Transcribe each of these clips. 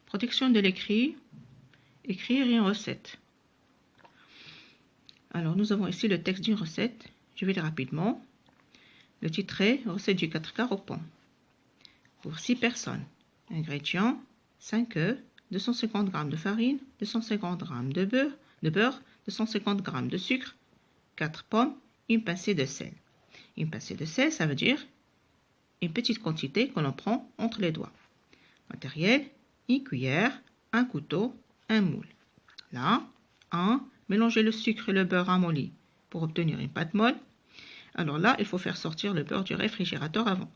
Protection de l'écrit. Écrire une recette. Alors, nous avons ici le texte d'une recette. Je vais lire rapidement. Le titre est « Recette du 4 quarts aux pommes ». Pour 6 personnes. Ingrédients, 5 œufs, 250 g de farine, 250 g de beurre, 250 g de sucre, 4 pommes, une pincée de sel. Une pincée de sel, ça veut dire une petite quantité que l'on prend entre les doigts. Matériel, une cuillère, un couteau, un moule. Là, 1. Mélanger le sucre et le beurre ramolli pour obtenir une pâte molle. Alors là, il faut faire sortir le beurre du réfrigérateur avant.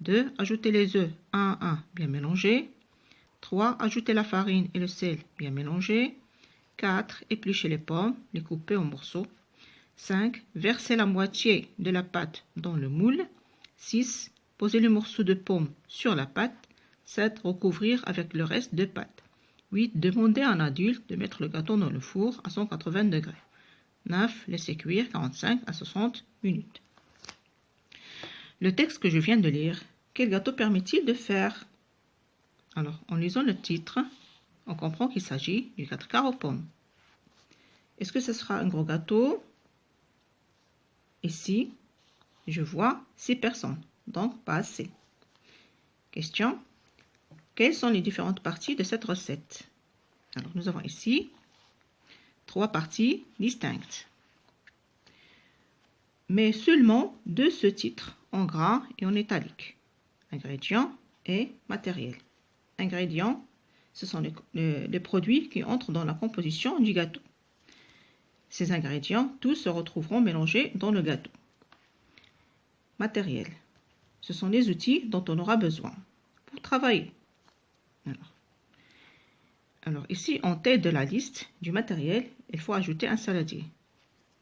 2. Ajouter les œufs 1 à 1 bien mélangés. 3. Ajouter la farine et le sel bien mélangés. 4. Éplucher les pommes, les couper en morceaux. 5. Verser la moitié de la pâte dans le moule. 6. Poser le morceau de pomme sur la pâte. 7. Recouvrir avec le reste de pâte. 8. Demander à un adulte de mettre le gâteau dans le four à 180 degrés. 9. Laisser cuire 45 à 60 minutes. Le texte que je viens de lire, quel gâteau permet-il de faire? Alors, en lisant le titre, on comprend qu'il s'agit du 4 quarts aux pommes. Est-ce que ce sera un gros gâteau? Ici, je vois 6 personnes, donc pas assez. Question. Quelles sont les différentes parties de cette recette? Alors, nous avons ici 3 parties distinctes. Mais seulement de ce titre, en gras et en italique. Ingrédients et matériel. Ingrédients, ce sont les produits qui entrent dans la composition du gâteau. Ces ingrédients, tous se retrouveront mélangés dans le gâteau. Matériel, ce sont les outils dont on aura besoin pour travailler. Alors ici, en tête de la liste du matériel, il faut ajouter un saladier.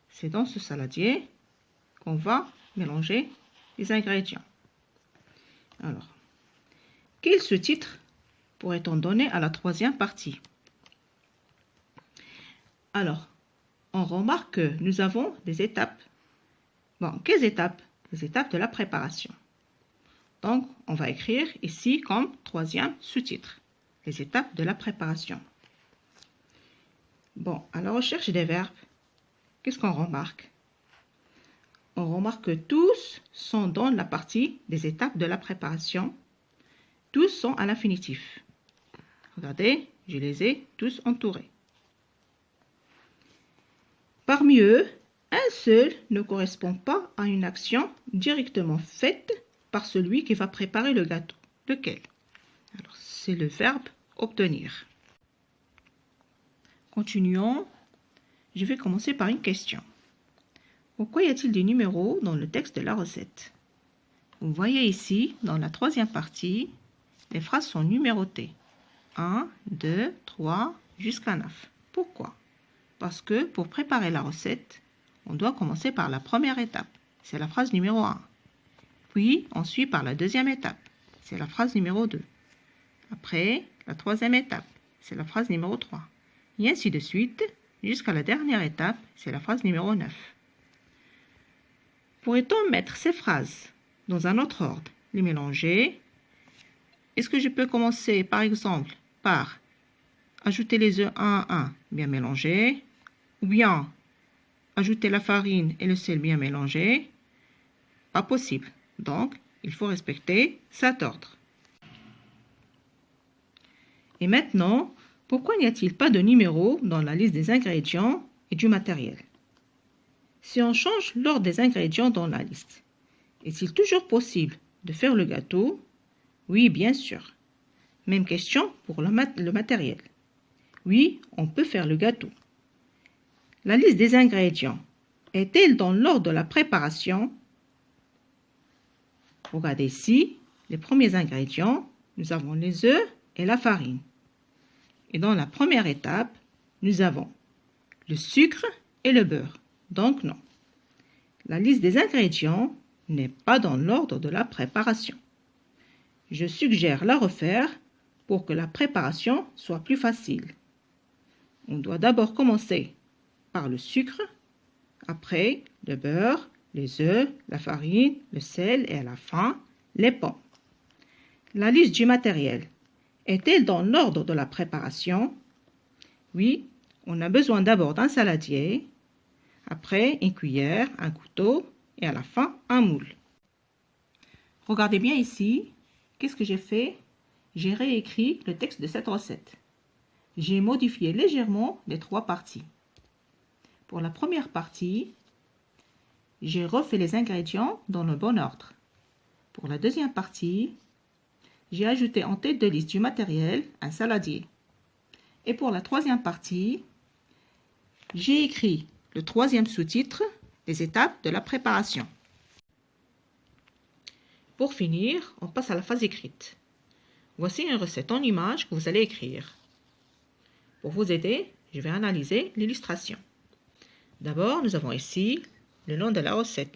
C'est dans ce saladier qu'on va mélanger les ingrédients. Alors, quel sous-titre pourrait-on donner à la troisième partie? Alors, on remarque que nous avons des étapes. Bon, quelles étapes? Les étapes de la préparation. Donc, on va écrire ici comme troisième sous-titre, les étapes de la préparation. Bon, à la recherche des verbes, qu'est-ce qu'on remarque? On remarque que tous sont dans la partie des étapes de la préparation. Tous sont à l'infinitif. Regardez, je les ai tous entourés. Parmi eux, un seul ne correspond pas à une action directement faite par celui qui va préparer le gâteau. Lequel? Alors, c'est le verbe obtenir. Continuons. Je vais commencer par une question. Pourquoi y a-t-il des numéros dans le texte de la recette? Vous voyez ici, dans la troisième partie, les phrases sont numérotées. 1, 2, 3, jusqu'à 9. Pourquoi? Parce que pour préparer la recette, on doit commencer par la première étape. C'est la phrase numéro 1. Puis, on suit par la deuxième étape. C'est la phrase numéro 2. Après, la troisième étape. C'est la phrase numéro 3. Et ainsi de suite, jusqu'à la dernière étape, c'est la phrase numéro 9. Pourrait-on mettre ces phrases dans un autre ordre, les mélanger? Est-ce que je peux commencer, par exemple, par ajouter les œufs 1 à 1 bien mélangés, ou bien ajouter la farine et le sel bien mélangés? Pas possible. Donc, il faut respecter cet ordre. Et maintenant, pourquoi n'y a-t-il pas de numéro dans la liste des ingrédients et du matériel? Si on change l'ordre des ingrédients dans la liste, est-il toujours possible de faire le gâteau? Oui, bien sûr. Même question pour le matériel. Oui, on peut faire le gâteau. La liste des ingrédients est-elle dans l'ordre de la préparation? Regardez ici, les premiers ingrédients, nous avons les œufs et la farine. Et dans la première étape, nous avons le sucre et le beurre. Donc non. La liste des ingrédients n'est pas dans l'ordre de la préparation. Je suggère la refaire pour que la préparation soit plus facile. On doit d'abord commencer par le sucre, après le beurre, les œufs, la farine, le sel et à la fin, les pommes. La liste du matériel Est-elle dans l'ordre de la préparation? Oui, on a besoin d'abord d'un saladier, après une cuillère, un couteau et à la fin un moule. Regardez bien ici, qu'est-ce que j'ai fait? J'ai réécrit le texte de cette recette. J'ai modifié légèrement les 3 parties. Pour la première partie, j'ai refait les ingrédients dans le bon ordre. Pour la deuxième partie, j'ai ajouté en tête de liste du matériel un saladier. Et pour la troisième partie, j'ai écrit le 3e sous-titre, les étapes de la préparation. Pour finir, on passe à la phase écrite. Voici une recette en images que vous allez écrire. Pour vous aider, je vais analyser l'illustration. D'abord, nous avons ici le nom de la recette.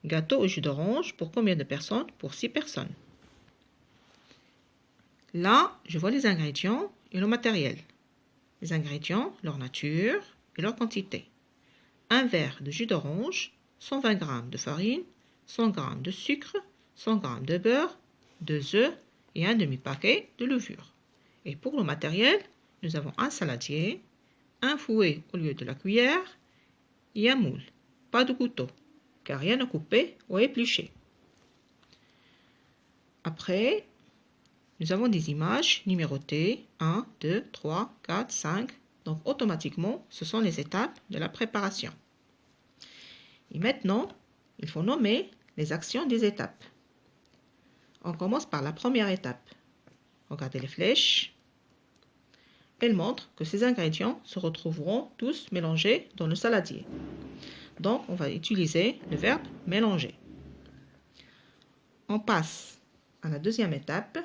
Gâteau au jus d'orange pour combien de personnes? Pour 6 personnes. Là, je vois les ingrédients et le matériel. Les ingrédients, leur nature et leur quantité. Un verre de jus d'orange, 120 g de farine, 100 g de sucre, 100 g de beurre, 2 œufs et un demi-paquet de levure. Et pour le matériel, nous avons un saladier, un fouet au lieu de la cuillère et un moule. Pas de couteau, car rien à couper ou à éplucher. Après, nous avons des images numérotées 1, 2, 3, 4, 5. Donc automatiquement, ce sont les étapes de la préparation. Et maintenant, il faut nommer les actions des étapes. On commence par la première étape. Regardez les flèches. Elles montrent que ces ingrédients se retrouveront tous mélangés dans le saladier. Donc, on va utiliser le verbe mélanger. On passe à la deuxième étape.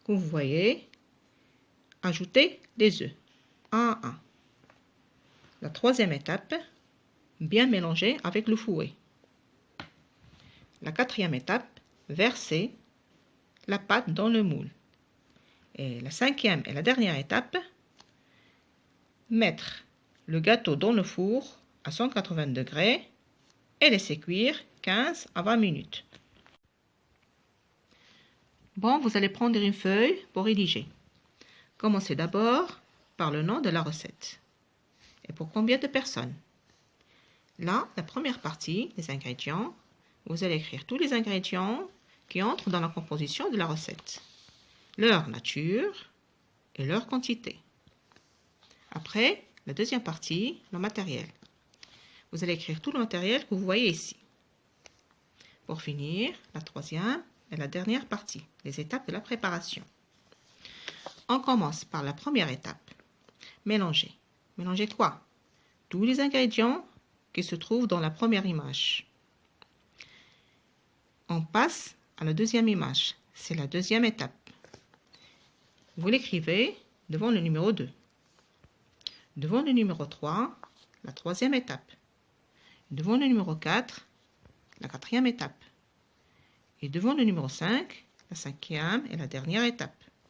Comme vous voyez, ajouter les œufs, 1 à 1. La troisième étape, bien mélanger avec le fouet. La quatrième étape, verser la pâte dans le moule. Et la cinquième et la dernière étape, mettre le gâteau dans le four à 180 degrés et laisser cuire 15 à 20 minutes. Bon, vous allez prendre une feuille pour rédiger. Commencez d'abord par le nom de la recette. Et pour combien de personnes? Là, la première partie, les ingrédients, vous allez écrire tous les ingrédients qui entrent dans la composition de la recette. Leur nature et leur quantité. Après, la deuxième partie, le matériel. Vous allez écrire tout le matériel que vous voyez ici. Pour finir, la troisième et la dernière partie, les étapes de la préparation. On commence par la première étape. Mélanger. Mélanger quoi? Tous les ingrédients qui se trouvent dans la première image. On passe à la deuxième image. C'est la deuxième étape. Vous l'écrivez devant le numéro 2. Devant le numéro 3, la troisième étape. Devant le numéro 4, la quatrième étape. Et devant le numéro 5, la cinquième et la dernière étape.